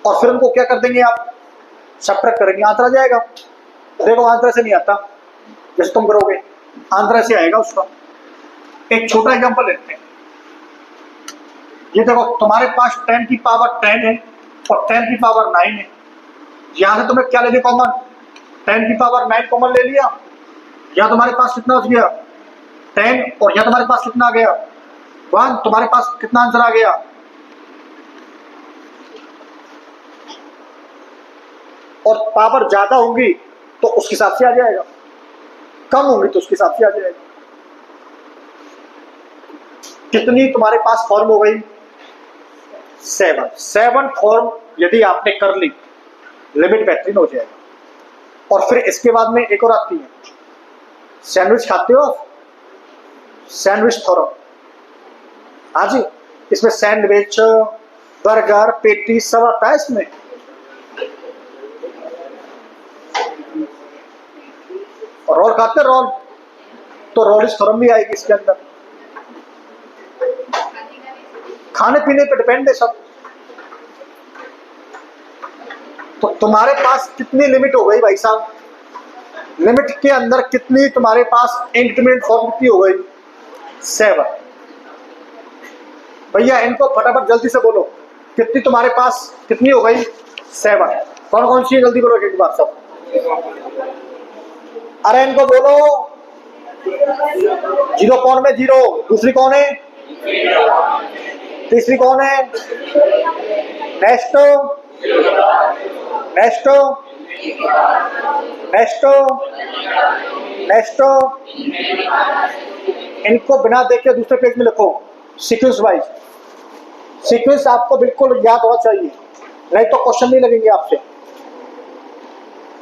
और फिर उनको क्या कर देंगे आप? सब्ट्रैक्ट करेंगे, आंसर आ जाएगा। देखो आंसर ऐसे नहीं आता जैसे तुम करोगे, आंसर ऐसे आएगा उसका। एक छोटा एग्जांपल लेते हैं, ये देखो तुम्हारे पास 10 की पावर 10 है और 10 की पावर 9 है। यहां से तुम्हें क्या ले लिया कॉमन? 10 की पावर 9 कॉमन ले लिया। यहां तुम्हारे पास कितना बच गया? 10, और यहां तुम्हारे पास कितना आ गया? 1। तुम्हारे पास कितना आंसर आ गया? और पावर ज्यादा होंगी तो उसके हिसाब से आ जाएगा, कम होंगी तो उसके हिसाब से आ जाएगा। कितनी तुम्हारे पास फॉर्म हो गई? 7 फॉर्म यदि आपने कर ली, लिमिट बेहतरीन हो जाएगा। और फिर इसके बाद में एक और आती है, सैंडविच खाते हो आप? Sandwich theorem. हाँ जी, इसमें सैंडविच, बर्गर, पेटी सब आता है इसमें। रोल खाते रोल, तो रोलिश थ्योरम भी आएगी इसके अंदर। खाने पीने पे डिपेंड है सब। तो तुम्हारे पास कितनी लिमिट हो गई भाई साहब? लिमिट के अंदर कितनी तुम्हारे पास इंडिटरमिनेट फॉर्म कितनी हो गई? 7। भैया इनको फटाफट जल्दी से बोलो, कितनी तुम्हारे पास कितनी हो गई? 7। कौन कौन सी है? जल्दी बोलो एक बार सब। अरे इनको बोलो। 0 कौन में? 0। दूसरी कौन है? तीसरी कौन है? Next, next, next, next. इनको बिना देखे दूसरे पेज में लिखो, सीक्वेंस वाइज। सीक्वेंस आपको बिल्कुल याद होना चाहिए, नहीं तो क्वेश्चन नहीं लगेंगे आपसे।